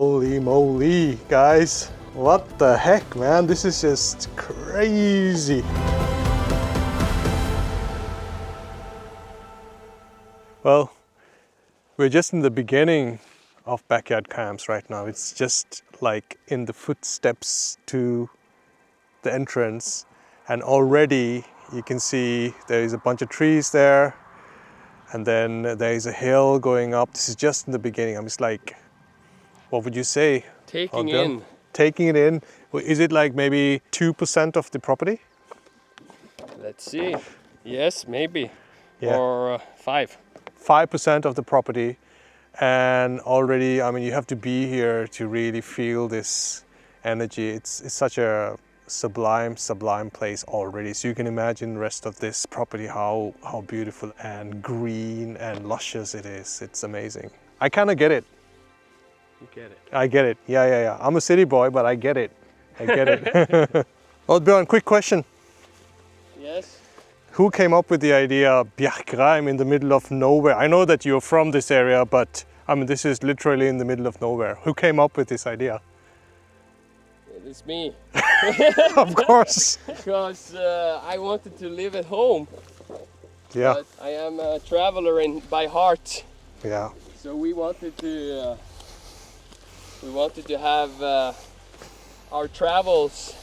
Holy moly, guys. What the heck, man? This is just crazy. Well, we're just in the beginning of backyard camps right now. It's just like in the footsteps to the entrance, and already you can see there is a bunch of trees there, and then there is a hill going up. This is just in the beginning. I'm just like, what would you say? Taking it in. Is it like maybe 2% of the property? Let's see. Yes, maybe. Yeah. Or 5% of the property. And already, I mean, you have to be here to really feel this energy. It's such a sublime place already. So you can imagine the rest of this property, how beautiful and green and luscious it is. It's amazing. I kind of get it. You get it. I get it. Yeah. I'm a city boy, but I get it. Well, Björn, quick question. Yes? Who came up with the idea of Bjerkreim in the middle of nowhere? I know that you're from this area, but I mean, this is literally in the middle of nowhere. Who came up with this idea? It's me. Of course. Because I wanted to live at home. Yeah. But I am a traveler by heart. Yeah. So we wanted to have our travels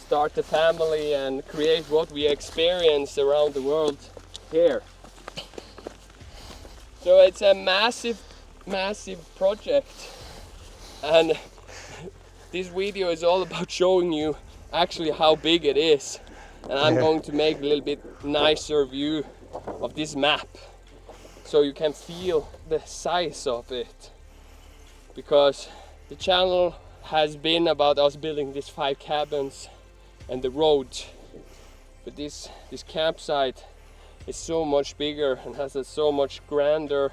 start a family and create what we experience around the world here. So it's a massive project, and this video is all about showing you actually how big it is, and I'm going to make a little bit nicer view of this map so you can feel the size of it, because the channel has been about us building these 5 cabins and the road, but this campsite is so much bigger and has a so much grander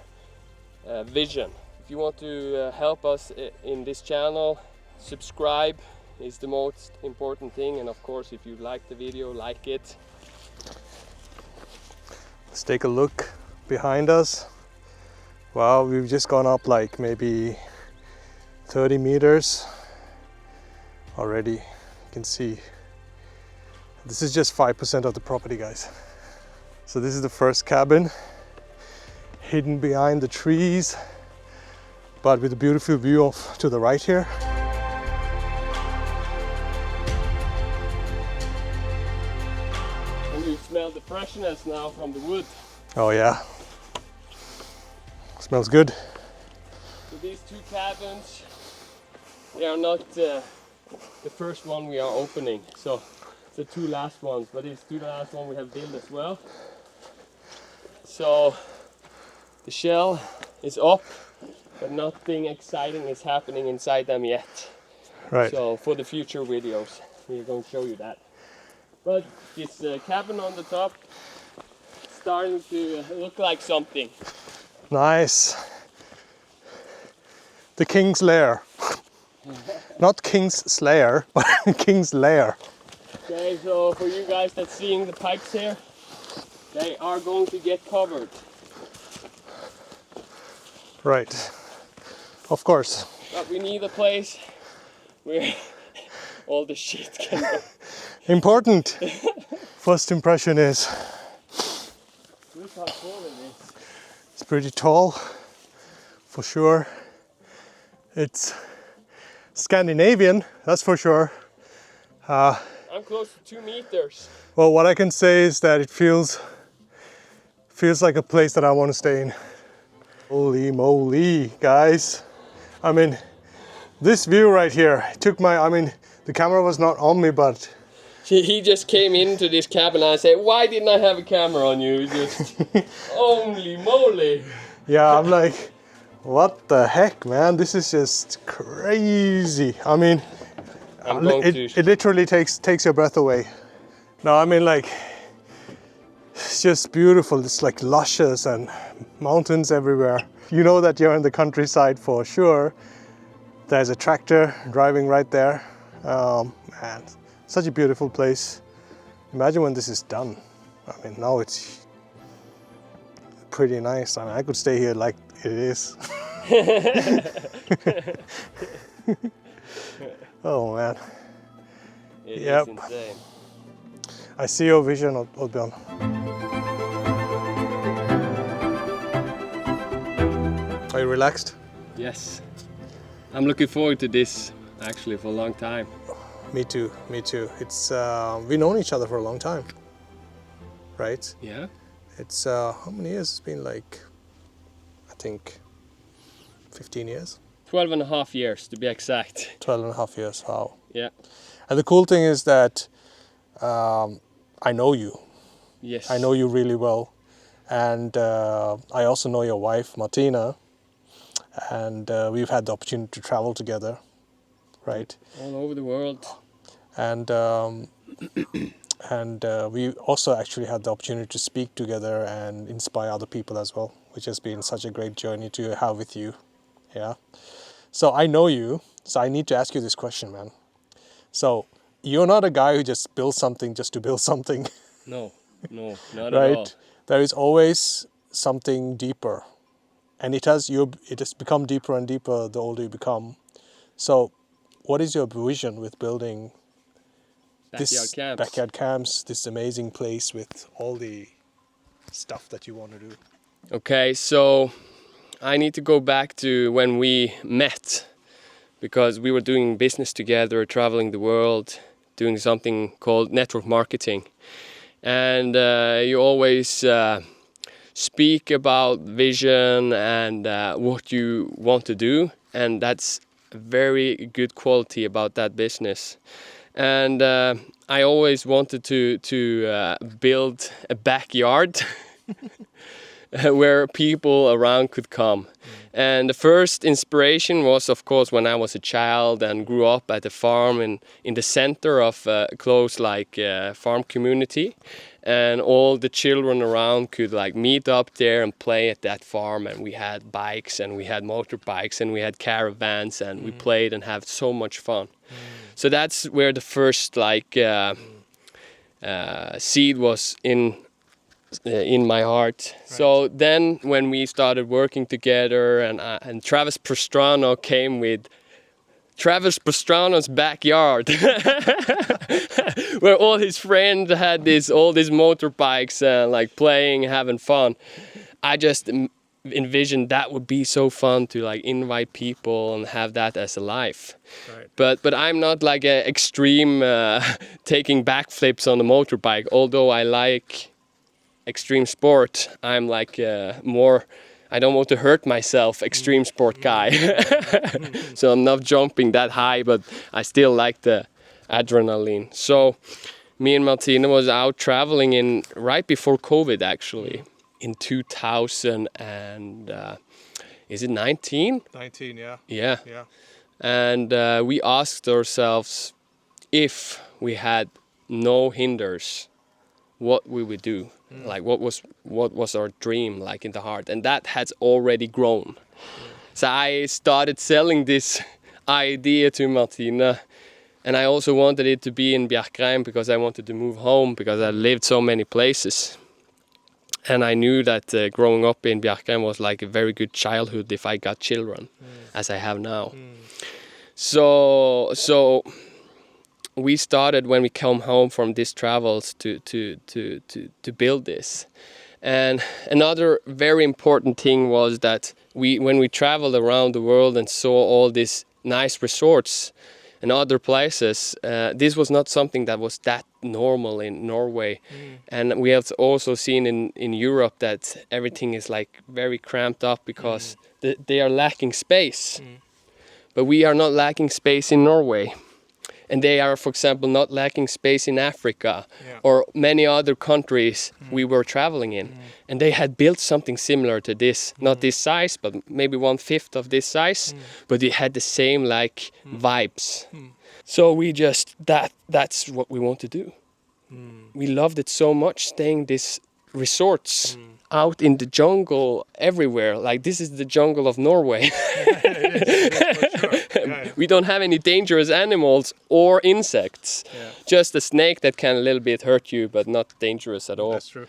vision. If you want to help us in this channel, subscribe is the most important thing, and of course if you like the video, like it. Let's take a look behind us. Wow, we've just gone up like maybe 30 meters already. You can see this is just 5% of the property, guys. So this is the first cabin, hidden behind the trees, but with a beautiful view off to the right here. And you smell the freshness now from the wood. Oh yeah, smells good. So these 2 cabins, they are not the first one we are opening. So the 2 last ones, but these 2 last ones we have built as well. So the shell is up, but nothing exciting is happening inside them yet. Right. So for the future videos, we're going to show you that. But this cabin on the top starting to look like something. Nice. The King's Lair. Not King's Slayer, but King's Lair. Okay, so for you guys that's seeing the pipes here, they are going to get covered. Right. Of course. But we need a place where all the shit can go. Important. First impression is Look how tall it is. it's pretty tall, for sure. It's Scandinavian, that's for sure. I'm close to 2 meters. Well, what I can say is that it feels like a place that I want to stay in. Holy moly, guys. I mean, this view right here took the camera was not on me, but He just came into this cabin and I said, why didn't I have a camera on you? Just, holy moly. yeah, I'm like, what the heck, man? This is just crazy. I mean, it literally takes your breath away. No, I mean, like, it's just beautiful. It's like luscious and mountains everywhere. You know that you're in the countryside for sure. There's a tractor driving right there. Man, such a beautiful place. Imagine when this is done. I mean, now it's pretty nice. I mean, I could stay here like it is. Oh man. It Yep. is insane. I see your vision, Oddbjørn. Are you relaxed? Yes. I'm looking forward to this actually for a long time. Me too, me too. It's we've known each other for a long time, right? Yeah. It's how many years? It's been like, I think, 15 years. 12 and a half years to be exact. 12 and a half years, wow. Yeah. And the cool thing is that I know you. Yes. I know you really well. And I also know your wife, Martina. And we've had the opportunity to travel together, right? All over the world. And we also actually had the opportunity to speak together and inspire other people as well, which has been such a great journey to have with you. Yeah. So I know you, so I need to ask you this question, man. So you're not a guy who just builds something just to build something. No, not right? at all. There is always something deeper. And it has become deeper and deeper the older you become. So what is your vision with building this backyard camps, this amazing place with all the stuff that you want to do? Okay, so I need to go back to when we met, because we were doing business together, traveling the world, doing something called network marketing. And you always speak about vision and what you want to do, and that's a very good quality about that business. And I always wanted to build a backyard where people around could come. And the first inspiration was, of course, when I was a child and grew up at a farm in the center of a close farm community. And all the children around could meet up there and play at that farm. And we had bikes and we had motorbikes and we had caravans and we played and had so much fun. So that's where the first seed was in my heart. Right. So then when we started working together and Travis Pastrano came with Travis Pastrano's backyard where all his friends had all these motorbikes and playing, having fun. I just envisioned that would be so fun to invite people and have that as a life. Right. But I'm not a extreme taking backflips on the motorbike, although I like extreme sport. I'm more, I don't want to hurt myself, extreme sport guy. So I'm not jumping that high, but I still like the adrenaline. So me and Martina was out traveling right before COVID actually, in 2000 and is it 19? 19, yeah. Yeah. And we asked ourselves, if we had no hinders, what we would do, what was our dream in the heart, and that has already grown. So I started selling this idea to Martina, and I also wanted it to be in Bjerkreim because I wanted to move home because I lived so many places, and I knew that growing up in Bjerkreim was a very good childhood if I got children, as I have now. So we started when we come home from these travels to build this. And another very important thing was that when we traveled around the world and saw all these nice resorts and other places, this was not something that was that normal in Norway. And we have also seen in Europe that everything is very cramped up because they are lacking space. But we are not lacking space in Norway. And they are, for example, not lacking space in Africa or many other countries we were traveling in. And they had built something similar to this, not this size, but maybe 1/5 of this size, but it had the same vibes. So we that's what we want to do. We loved it so much, staying these resorts out in the jungle everywhere. This is the jungle of Norway. It is for sure. We don't have any dangerous animals or insects. Just a snake that can a little bit hurt you, but not dangerous at all. That's true.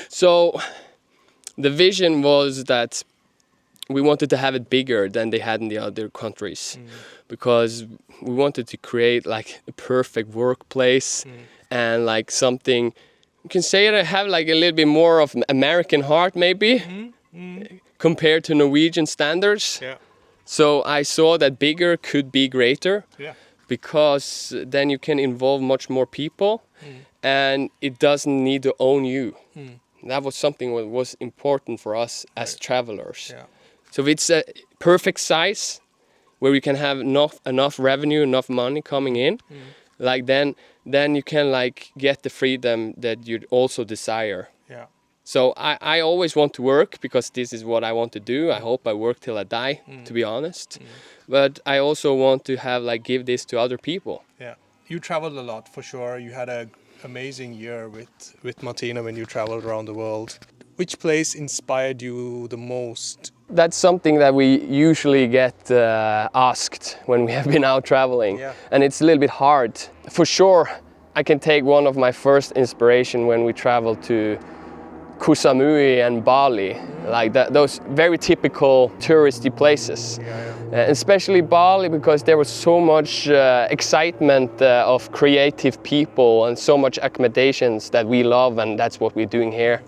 So the vision was that we wanted to have it bigger than they had in the other countries, because we wanted to create like a perfect workplace and like something you can say that have like a little bit more of American heart maybe compared to Norwegian standards. Yeah. So I saw that bigger could be greater. Yeah. Because then you can involve much more people and it doesn't need to own you. That was something that was important for us as travelers. Yeah. So if it's a perfect size where we can have enough revenue, enough money coming in, like then you can like get the freedom that you'd also desire. Yeah. So I always want to work because this is what I want to do. I hope I work till I die, to be honest. But I also want to have like give this to other people. Yeah. You traveled a lot for sure. You had an amazing year with Martina when you traveled around the world. Which place inspired you the most? That's something that we usually get asked when we have been out traveling. Yeah. And it's a little bit hard. For sure, I can take one of my first inspiration when we traveled to Koh Samui and Bali, like that, those very typical touristy places. Especially Bali, because there was so much excitement of creative people and so much accommodations that we love, and that's what we're doing here.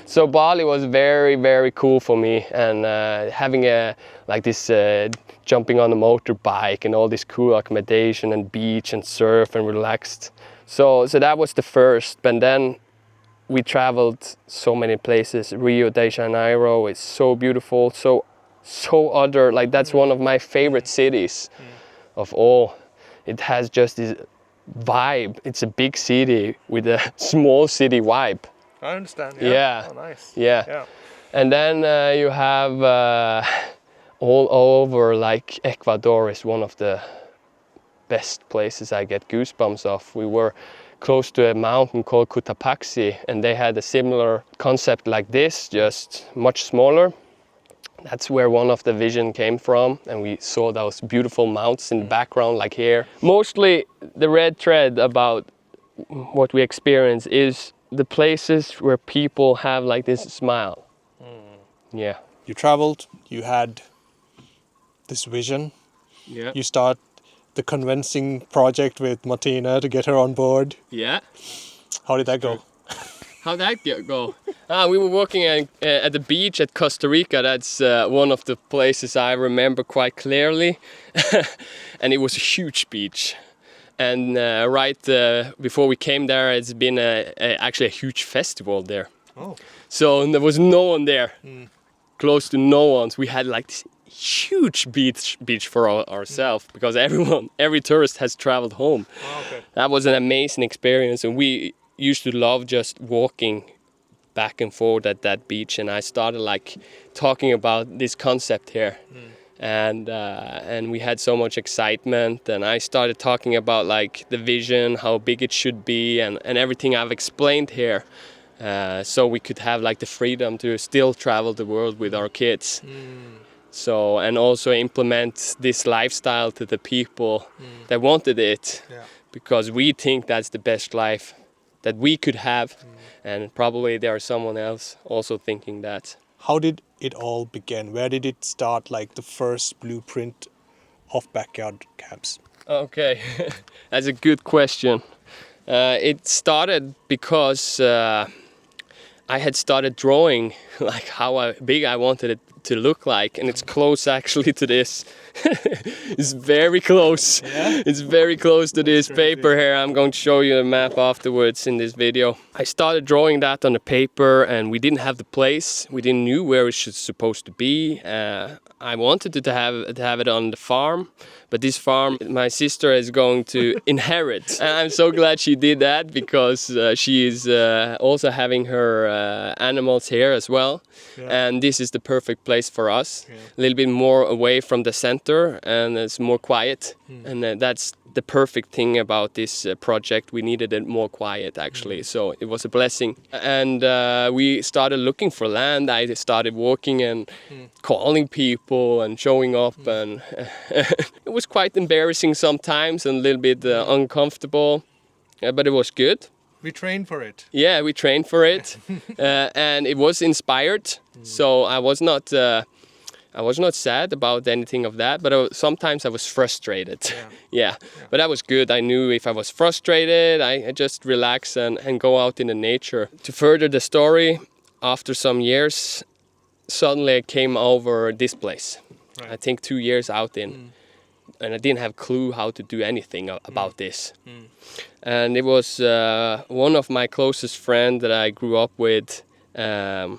So Bali was very, very cool for me, and having this jumping on a motorbike and all this cool accommodation and beach and surf and relaxed. So that was the first, but then we traveled so many places. Rio de Janeiro is so beautiful, so other, like that's one of my favorite cities of all. It has just this vibe. It's a big city with a small city vibe. I understand. Yeah. Oh, nice. Yeah. And then you have all over, like Ecuador is one of the best places I get goosebumps of. We were close to a mountain called Cotopaxi, and they had a similar concept like this, just much smaller. That's where one of the vision came from, and we saw those beautiful mountains in the background, like here. Mostly the red thread about what we experience is the places where people have like this smile. Yeah. You traveled, you had this vision. Yeah. You start the convincing project with Martina to get her on board. Yeah. How did that go? How'd that go? We were working at the beach at Costa Rica. That's one of the places I remember quite clearly. And it was a huge beach. And right before we came there, it's been actually a huge festival there. Oh. So there was no one there, close to no one. So we had like this huge beach for ourselves, because every tourist has traveled home. Oh, okay. That was an amazing experience, and we used to love just walking back and forth at that beach. And I started like talking about this concept here, and we had so much excitement. And I started talking about like the vision, how big it should be, and everything I've explained here. So we could have like the freedom to still travel the world with our kids. So, and also implement this lifestyle to the people that wanted it, because we think that's the best life that we could have, and probably there is someone else also thinking that. How did it all begin? Where did it start, like the first blueprint of backyard camps? Okay, that's a good question. It started because I had started drawing like how big I wanted it to look like, and it's close actually to this. It's very close. Yeah? It's very close to this paper here. I'm going to show you a map afterwards in this video. I started drawing that on the paper, and we didn't have the place. We didn't know where it was supposed to be. I wanted to have it on the farm, but this farm my sister is going to inherit. And I'm so glad she did that, because she is also having her animals here as well. Yeah. And this is the perfect place for us. Yeah. A little bit more away from the center, and it's more quiet. And that's the perfect thing about this project. We needed it more quiet actually, so it was a blessing. And we started looking for land. I started walking and calling people and showing up, and it was quite embarrassing sometimes and a little bit uncomfortable, but it was good. We trained for it. Yeah, we trained for it, and it was inspired. So I was not I was not sad about anything of that, but sometimes I was frustrated. Yeah. But that was good. I knew if I was frustrated, I just relax and go out in the nature. To further the story, after some years, suddenly I came over this place. Right. I think 2 years out in. And I didn't have a clue how to do anything about this. And it was one of my closest friends that I grew up with, the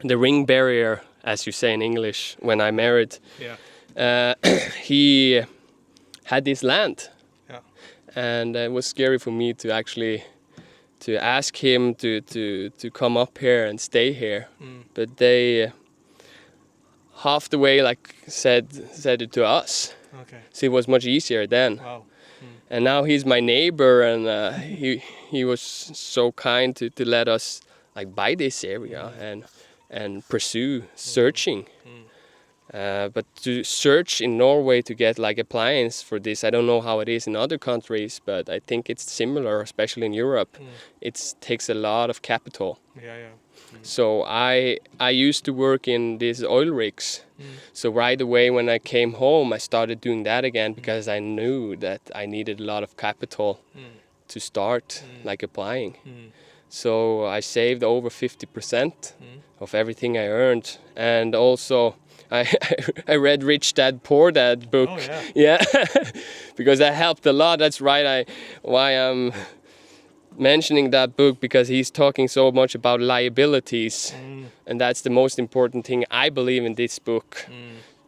ring barrier, as you say in English, when I married. He had this land. And it was scary for me to actually to ask him to come up here and stay here. But they half the way said it to us. Okay. So it was much easier then. Wow. And now he's my neighbor, and he was so kind to let us buy this area and pursue searching. But to search in Norway to get appliance for this, I don't know how it is in other countries, but I think it's similar, especially in Europe. It takes a lot of capital. So I used to work in these oil rigs. So right away when I came home, I started doing that again because I knew that I needed a lot of capital to start applying. So I saved over 50% of everything I earned. And also I read Rich Dad Poor Dad book. Oh, yeah. Because that helped a lot. That's right. Why I'm mentioning that book, because he's talking so much about liabilities, and that's the most important thing I believe in this book.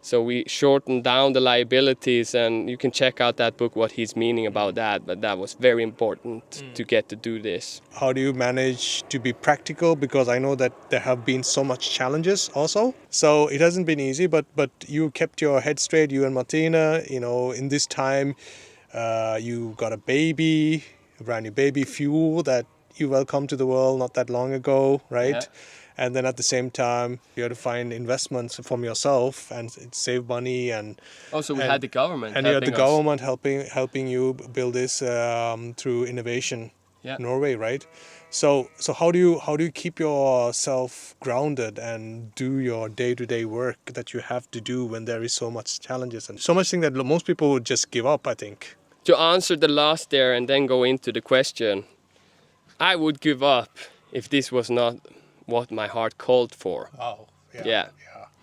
So we shortened down the liabilities, and you can check out that book what he's meaning about that, but that was very important to get to do this. How do you manage to be practical? Because I know that there have been so much challenges also, so it hasn't been easy, but you kept your head straight, you and Martina. In this time you got a baby, a brand new baby, Fuel, that you welcomed to the world not that long ago, right? Yeah. And then at the same time, you had to find investments from yourself and save money. And also we had the government. And you had the government helping you build this through innovation, Norway, right? So how do you keep yourself grounded and do your day-to-day work that you have to do when there is so much challenges and so much thing that most people would just give up, I think. To answer the last there and then go into the question, I would give up if this was not what my heart called for. Wow. Yeah.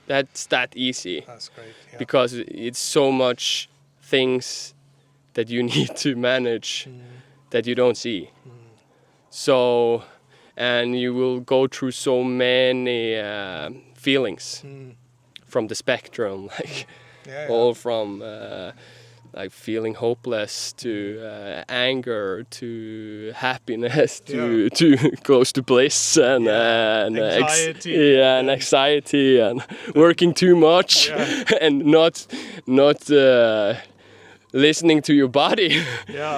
That's that easy. That's great. Yeah. Because it's so much things that you need to manage that you don't see. So, and you will go through so many feelings from the spectrum, all from feeling hopeless to anger to happiness to close to bliss and anxiety and anxiety and working too much and not listening to your body.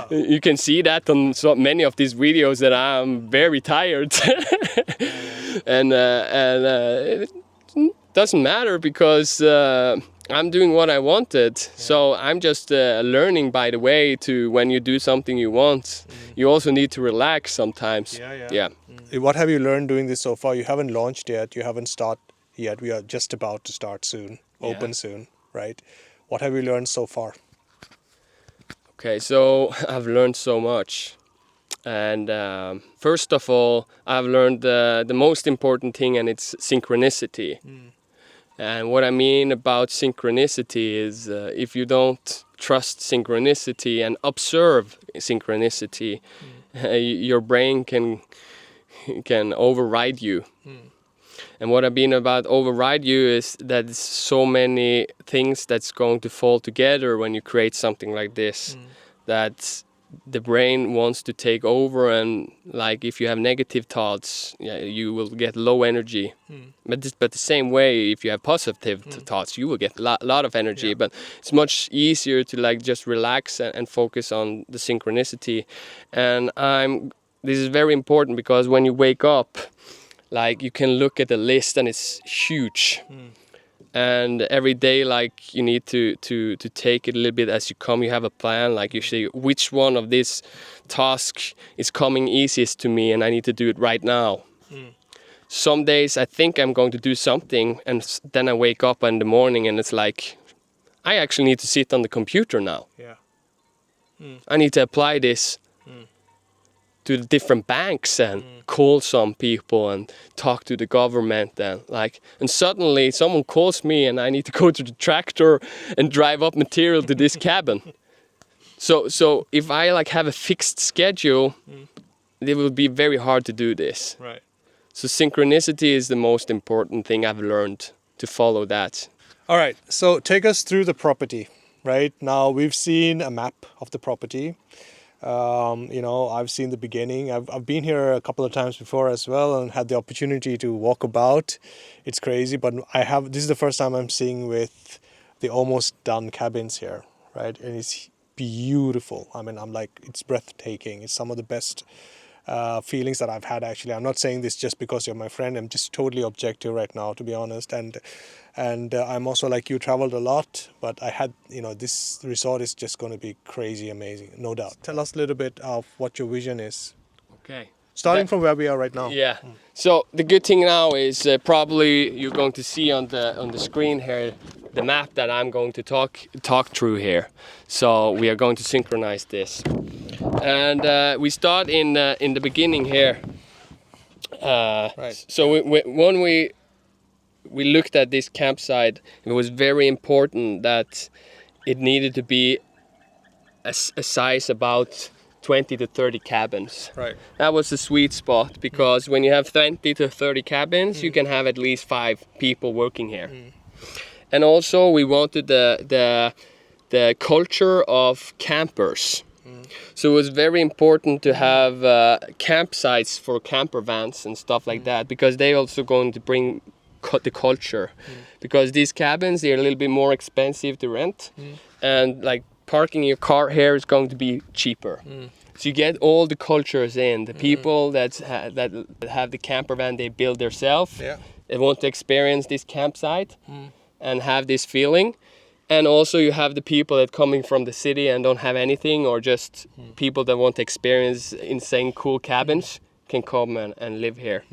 You can see that on so many of these videos that I'm very tired and it doesn't matter because I'm doing what I wanted. So I'm just learning by the way to when you do something you want, you also need to relax sometimes. What have you learned doing this so far? You haven't launched yet, you haven't started yet. We are just about to start soon, open soon, right? What have you learned so far? Okay, so I've learned so much. And first of all, I've learned the most important thing, and it's synchronicity. And what I mean about synchronicity is if you don't trust synchronicity and observe synchronicity, your brain can override you. And what I mean about override you is that so many things that's going to fall together when you create something like this, that the brain wants to take over, and if you have negative thoughts, you will get low energy. But the same way, if you have positive thoughts, you will get a lot of energy. But it's much easier to just relax and focus on the synchronicity. And this is very important because when you wake up, you can look at the list and it's huge. And every day, you need to take it a little bit as you come. You have a plan, you say, which one of these tasks is coming easiest to me and I need to do it right now. some days I think I'm going to do something, and then I wake up in the morning and it's like, I actually need to sit on the computer now. Yeah. I need to apply this to the different banks and call some people and talk to the government and suddenly someone calls me and I need to go to the tractor and drive up material to this cabin. So if I like have a fixed schedule, it will be very hard to do this. Right. So synchronicity is the most important thing I've learned, to follow that. All right, so take us through the property. Right now we've seen a map of the property. I've seen the beginning. I've been here a couple of times before as well and had the opportunity to walk about. It's crazy, but this is the first time I'm seeing with the almost done cabins here, right? And it's beautiful. I mean, I'm like, it's breathtaking. It's some of the best feelings that I've had, actually. I'm not saying this just because you're my friend. I'm just totally objective right now, to be honest. And I'm also like, you traveled a lot, but I had, this resort is just going to be crazy amazing, no doubt. Tell us a little bit of what your vision is. Okay. Starting from where we are right now. Yeah. So the good thing now is probably you're going to see on the screen here the map that I'm going to talk through here. So we are going to synchronize this, and we start in the beginning here. Right. So when we looked at this campsite, it was very important that it needed to be a size about 20 to 30 cabins. Right. That was the sweet spot, because when you have 20 to 30 cabins, you can have at least 5 people working here. And also we wanted the culture of campers. So it was very important to have campsites for camper vans and stuff like that, because they also going to bring the culture. Because these cabins, they're a little bit more expensive to rent, and like parking your car here is going to be cheaper. So you get all the cultures in. The people that have the camper van, they build themselves. Yeah. They want to experience this campsite and have this feeling. And also you have the people that coming from the city and don't have anything, or just people that want to experience insane cool cabins can come and live here.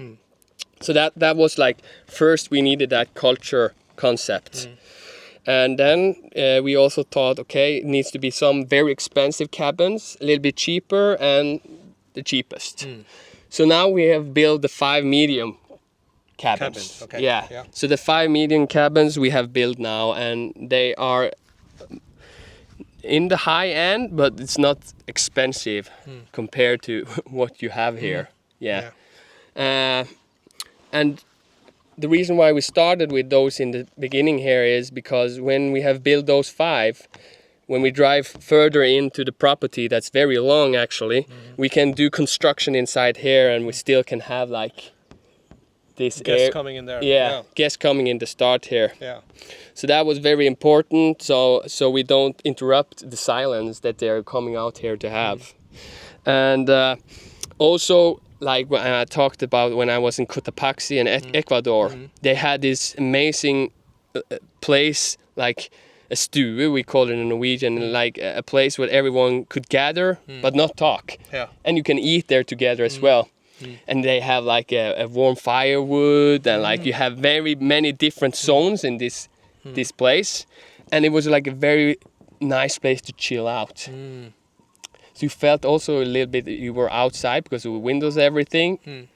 So that was like, first we needed that culture concept. And then we also thought, okay, it needs to be some very expensive cabins, a little bit cheaper, and the cheapest. So now we have built the 5 medium cabins. Okay. Yeah. So the 5 medium cabins we have built now, and they are in the high end, but it's not expensive compared to what you have here. Yeah. And the reason why we started with those in the beginning here is because when we have built those 5, when we drive further into the property, that's very long actually, we can do construction inside here, and we still can have like this guests coming in there. Yeah, guests coming in the start here. Yeah. So that was very important, so we don't interrupt the silence that they're coming out here to have. And also, like when I talked about when I was in Cotopaxi in Ecuador, they had this amazing place, like a stue, we call it in Norwegian, like a place where everyone could gather but not talk. Yeah. And you can eat there together as well. And they have like a warm firewood, and like you have very many different zones in this place. And it was like a very nice place to chill out. So you felt also a little bit that you were outside because of the windows, everything,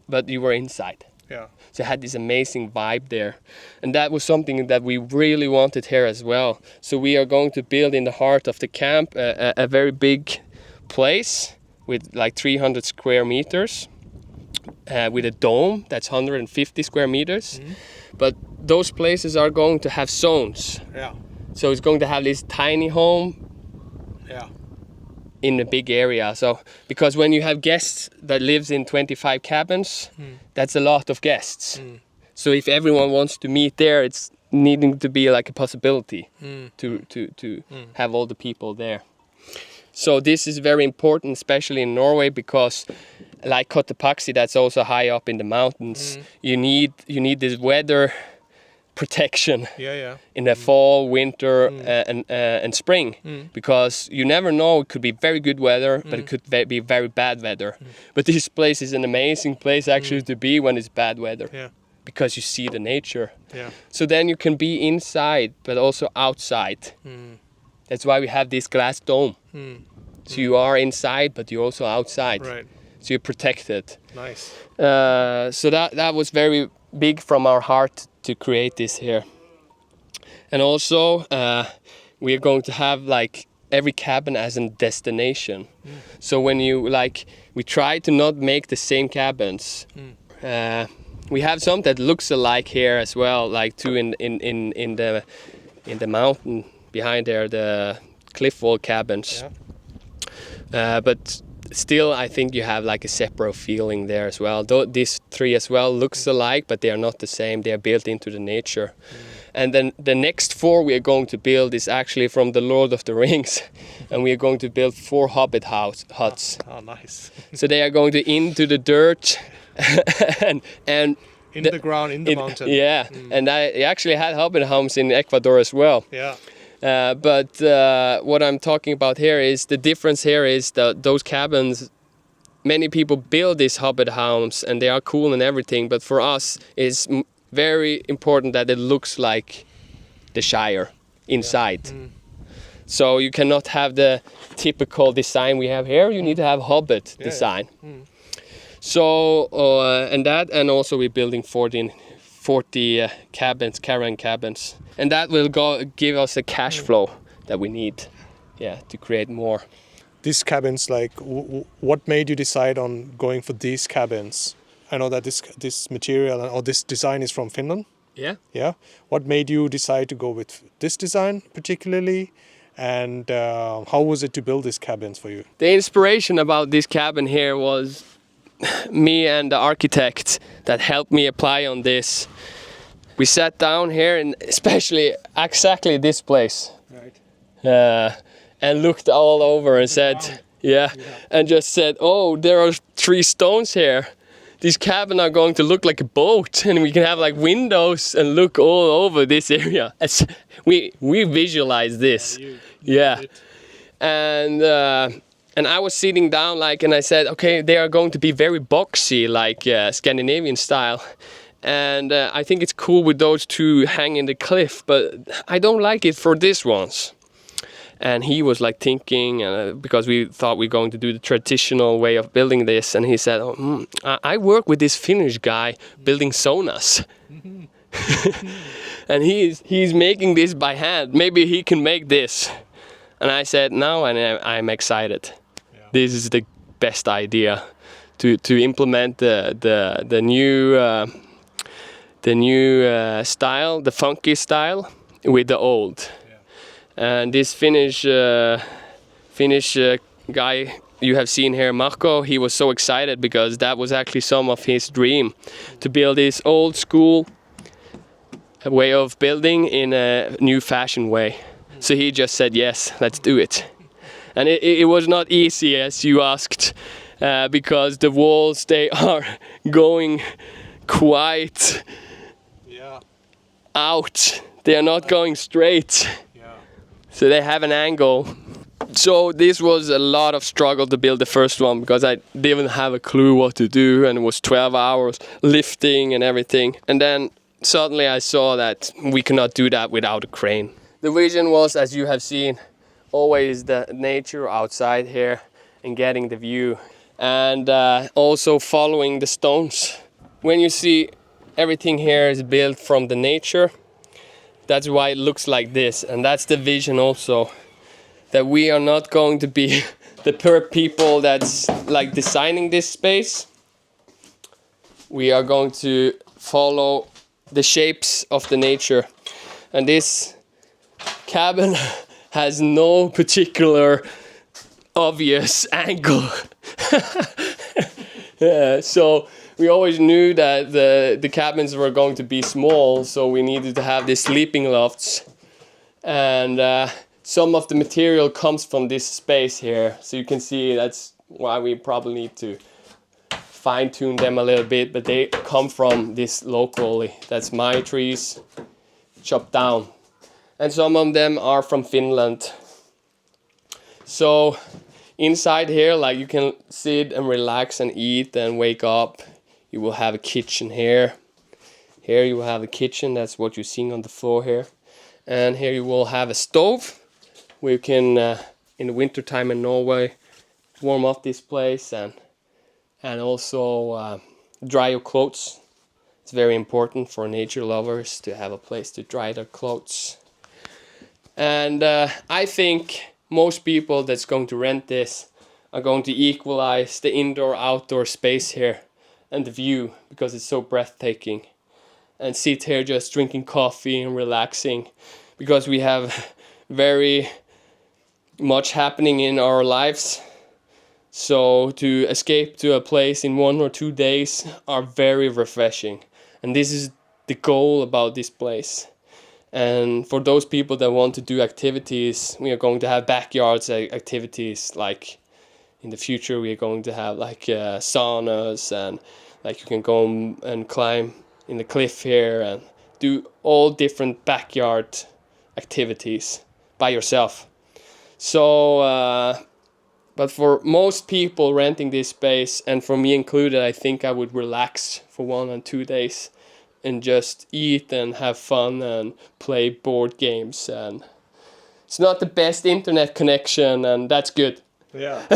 but you were inside. Yeah. So it had this amazing vibe there. And that was something that we really wanted here as well. So we are going to build in the heart of the camp a very big place with like 300 square meters, with a dome that's 150 square meters. But those places are going to have zones. Yeah. So it's going to have this tiny home in a big area. So because when you have guests that lives in 25 cabins, that's a lot of guests. So if everyone wants to meet there, it's needing to be like a possibility to have all the people there. So this is very important, especially in Norway, because like Cotopaxi, that's also high up in the mountains. You need this weather protection in the Mm. fall, winter, and spring, because you never know. It could be very good weather, but it could be very bad weather. But this place is an amazing place actually to be when it's bad weather, because you see the nature. So then you can be inside, but also outside. That's why we have this glass dome. So you are inside, but you're also outside. Right. So you're protected. Nice. So that was very big from our heart to create this here. And also we are going to have like every cabin as a destination. So when you we try to not make the same cabins. We have some that looks alike here as well, like two in the mountain behind there, the cliff wall cabins. But still, I think you have like a separate feeling there as well. Though these three as well looks alike, but they are not the same. They are built into the nature. And then the next 4 we are going to build is actually from the Lord of the Rings, and we are going to build 4 hobbit huts. Oh, nice. So they are going to into the dirt and in the ground, in the mountain. Yeah, and I actually had hobbit homes in Ecuador as well. Yeah. But what I'm talking about here is the difference here is that those cabins, many people build these hobbit homes and they are cool and everything, but for us it's very important that it looks like the Shire inside. So you cannot have the typical design we have here, you need to have hobbit design. So and also we're building 40 cabins, caravan cabins, and that will give us a cash flow that we need, to create more. These cabins, like, what made you decide on going for these cabins? I know that this material or this design is from Finland. Yeah. Yeah. What made you decide to go with this design particularly? And how was it to build these cabins for you? The inspiration about this cabin here was me and the architect that helped me apply on this. We sat down here, and especially exactly this place, and looked all over and said, and just said, oh, there are 3 stones here. These cabins are going to look like a boat, and we can have like windows and look all over this area. We visualize this, and I was sitting down and I said, okay, they are going to be very boxy, like Scandinavian style. And I think it's cool with those 2 hanging the cliff, but I don't like it for these ones. And he was like thinking, because we thought we were going to do the traditional way of building this. And he said, I work with this Finnish guy building saunas. And he's making this by hand. Maybe he can make this. And I said, no, and I'm excited. This is the best idea to implement the new style, the funky style, with the old. And this Finnish guy you have seen here, Marco, he was so excited because that was actually some of his dream, to build this old school way of building in a new fashion way. So he just said, yes, let's do it. And it was not easy, as you asked, because the walls, they are going quite out. They are not going straight. So they have an angle. So this was a lot of struggle to build the first one, because I didn't have a clue what to do, and it was 12 hours lifting and everything. And then suddenly I saw that we cannot do that without a crane. The vision was, as you have seen, always the nature outside here and getting the view, and also following the stones. When you see everything here is built from the nature, that's why it looks like this, and that's the vision also, that we are not going to be the people that's like designing this space. We are going to follow the shapes of the nature, and this cabin has no particular obvious angle. So we always knew that the cabins were going to be small, so we needed to have these sleeping lofts, and some of the material comes from this space here, so you can see that's why we probably need to fine-tune them a little bit, but they come from this locally. That's my trees, chopped down. And some of them are from Finland. So inside here, like, you can sit and relax and eat and wake up. You will have a kitchen here. Here you will have a kitchen, that's what you're seeing on the floor here. And here you will have a stove where you can, in the winter time in Norway, warm up this place and also dry your clothes. It's very important for nature lovers to have a place to dry their clothes. And I think most people that's going to rent this are going to equalize the indoor-outdoor space here and the view, because it's so breathtaking. And sit here just drinking coffee and relaxing, because we have very much happening in our lives. So to escape to a place in 1 or 2 days are very refreshing. And this is the goal about this place. And for those people that want to do activities, we are going to have backyards activities. Like in the future, we are going to have like saunas, and like you can go and climb in the cliff here and do all different backyard activities by yourself. So, but for most people renting this space, and for me included, I think I would relax for 1 and 2 days and just eat and have fun and play board games. And it's not the best internet connection, and that's good. Yeah.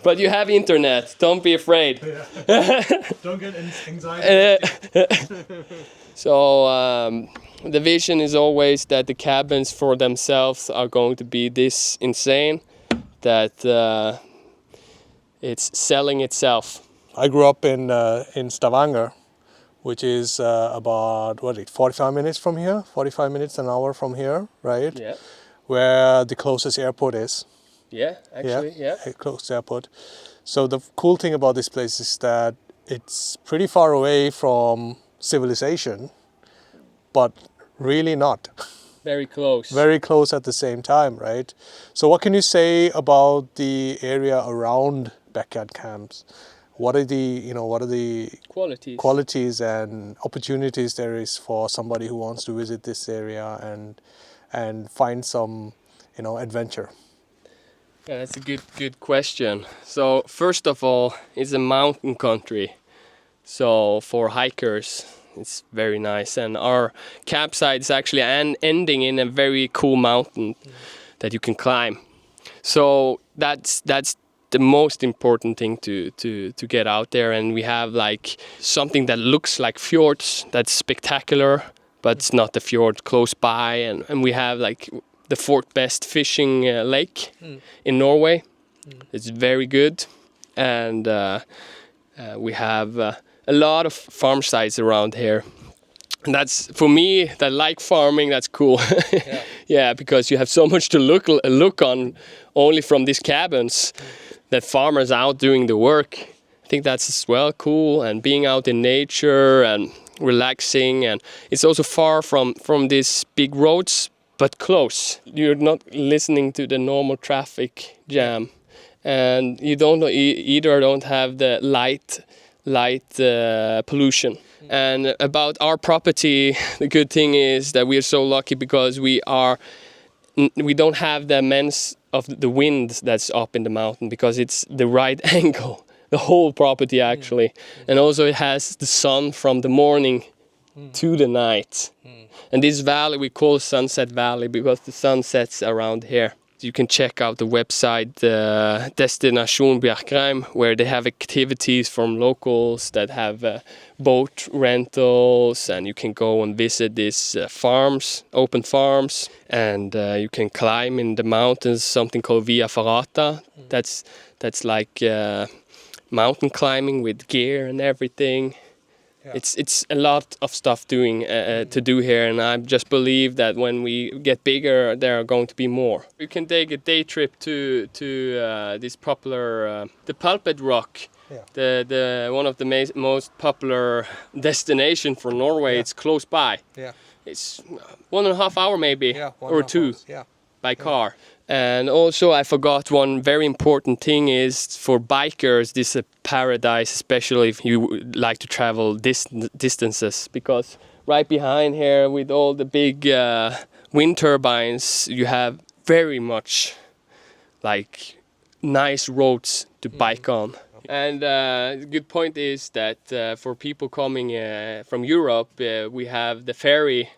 But you have internet, don't be afraid. Yeah. Don't get anxiety. So the vision is always that the cabins for themselves are going to be this insane that it's selling itself. I grew up in Stavanger, which is about 45 minutes from here, 45 minutes an hour from here, right? Yeah. Where the closest airport is. Yeah, actually, yeah. Close airport. So the cool thing about this place is that it's pretty far away from civilization, but really not. Very close. Very close at the same time, right? So what can you say about the area around backyard camps? What are the qualities and opportunities there is for somebody who wants to visit this area and find some, adventure? Yeah, that's a good question. So first of all, it's a mountain country. So for hikers, it's very nice. And our campsite is actually ending in a very cool mountain that you can climb. So that's the most important thing to get out there. And we have like something that looks like fjords that's spectacular, but it's not the fjord close by. And we have like the 4th best fishing lake in Norway. It's very good. And we have a lot of farm sites around here. And that's, for me, that like farming, that's cool. Yeah. Yeah, because you have so much to look on only from these cabins, that farmers out doing the work. I think that's as well cool, and being out in nature and relaxing. And it's also far from these big roads, but close. You're not listening to the normal traffic jam, and you don't have the light pollution. And about our property, the good thing is that we are so lucky because we don't have the immense of the wind that's up in the mountain, because it's the right angle, the whole property actually. And also it has the sun from the morning to the night. And this valley we call Sunset Valley because the sun sets around here. You can check out the website Destination Bjerkreim, where they have activities from locals that have boat rentals, and you can go and visit these farms, open farms, and you can climb in the mountains, something called Via Ferrata. That's like mountain climbing with gear and everything. Yeah. It's a lot of stuff to do here, and I just believe that when we get bigger, there are going to be more. You can take a day trip to this popular the Pulpit Rock, the one of the most popular destination for Norway. Yeah. It's close by. Yeah, it's 1.5 hours maybe, or 2 by car. And also I forgot one very important thing is for bikers, this is a paradise, especially if you like to travel distances, because right behind here with all the big wind turbines, you have very much like nice roads to bike on. And the good point is that for people coming from Europe, we have the ferry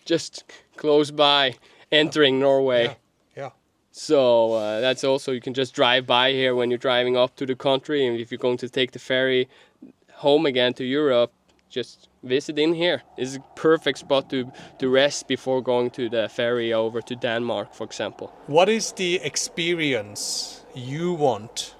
just close by entering Norway. Yeah. So that's also, you can just drive by here when you're driving up to the country, and if you're going to take the ferry home again to Europe, just visit in here. It's a perfect spot to rest before going to the ferry over to Denmark, for example. What is the experience you want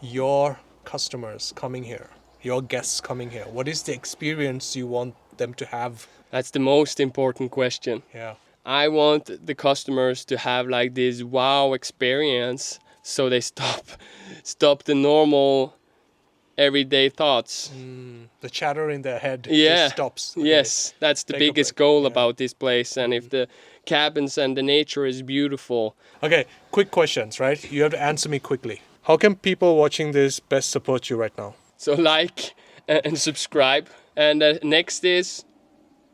your customers coming here, your guests coming here? What is the experience you want them to have? That's the most important question. Yeah. I want the customers to have like this wow experience, so they stop the normal everyday thoughts. The chatter in their head just stops. Yes, that's the biggest goal about this place. And if the cabins and the nature is beautiful. Okay, quick questions, right? You have to answer me quickly. How can people watching this best support you right now? So like and subscribe. And next is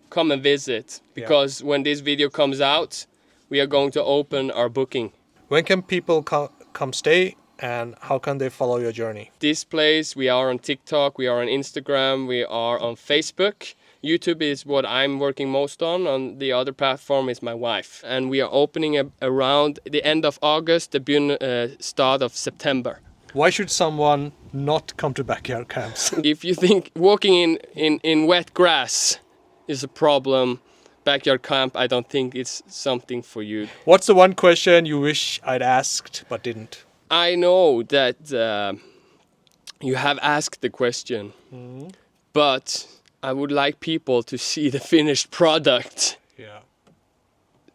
come and visit. Because when this video comes out, we are going to open our booking. When can people come stay, and how can they follow your journey? This place, we are on TikTok, we are on Instagram, we are on Facebook. YouTube is what I'm working most on the other platform is my wife. And we are opening around the end of August, the start of September. Why should someone not come to backyard camps? If you think walking in wet grass is a problem, backyard camp, I don't think it's something for you. What's the one question you wish I'd asked but didn't? I know that you have asked the question, but I would like people to see the finished product. Yeah.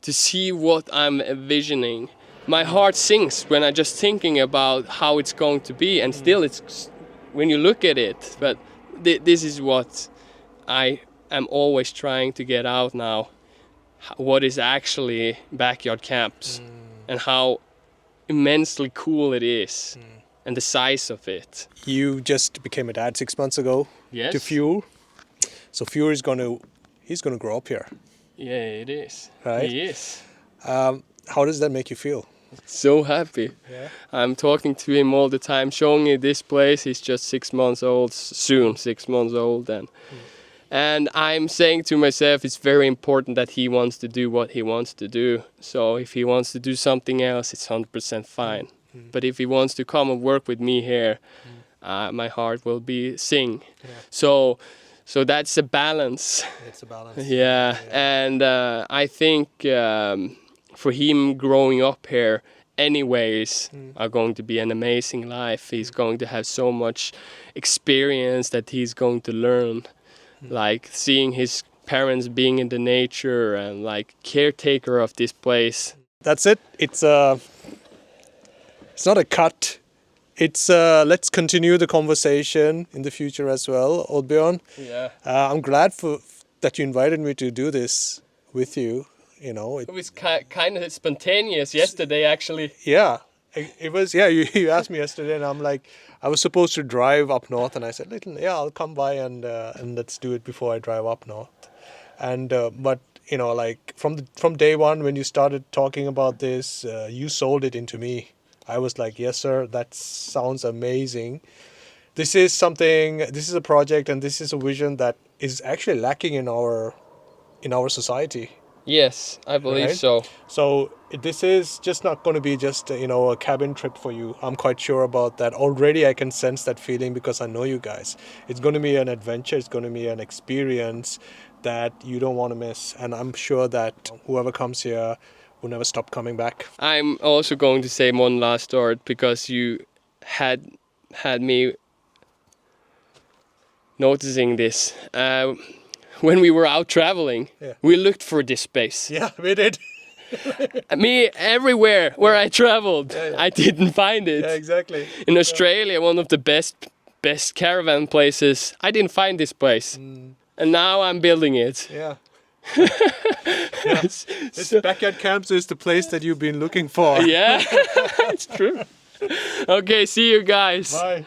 To see what I'm envisioning. My heart sinks when I'm just thinking about how it's going to be, and still it's when you look at it. But this is what I am always trying to get out now. What is actually backyard camps and how immensely cool it is and the size of it. You just became a dad 6 months ago. Yes. To Fuel. So Fuel is he's gonna grow up here. Yeah, it is. Right? He is. How does that make you feel? So happy. Yeah. I'm talking to him all the time, showing him this place. He's just 6 months old, soon 6 months old. And I'm saying to myself, it's very important that he wants to do what he wants to do. So if he wants to do something else, it's 100% fine. But if he wants to come and work with me here, my heart will sing. Yeah. So that's a balance. It's a balance. Yeah. And I think for him growing up here anyways are going to be an amazing life. He's going to have so much experience that he's going to learn. Like seeing his parents being in the nature and like caretaker of this place. That's it. It's not a cut. It's let's continue the conversation in the future as well, Oddbjørn. Yeah. I'm glad that you invited me to do this with you. You know, it was kind of spontaneous yesterday, actually. Yeah, it was. Yeah, you asked me yesterday, and I'm like, I was supposed to drive up north, and I said, I'll come by and let's do it before I drive up north. And but you know, like from day one when you started talking about this, you sold it into me. I was like, yes, sir, that sounds amazing. This is a project, and this is a vision that is actually lacking in our society. Yes, I believe so. So this is just not going to be just a cabin trip for you. I'm quite sure about that. Already I can sense that feeling because I know you guys. It's going to be an adventure. It's going to be an experience that you don't want to miss. And I'm sure that whoever comes here will never stop coming back. I'm also going to say one last word because you had me noticing this. When we were out traveling, we looked for this space. Yeah, we did. Me, everywhere where I traveled, I didn't find it. Yeah, exactly. In Australia, one of the best caravan places, I didn't find this place. And now I'm building it. Yeah. This backyard camps is the place that you've been looking for. Yeah, it's true. Okay, see you guys. Bye.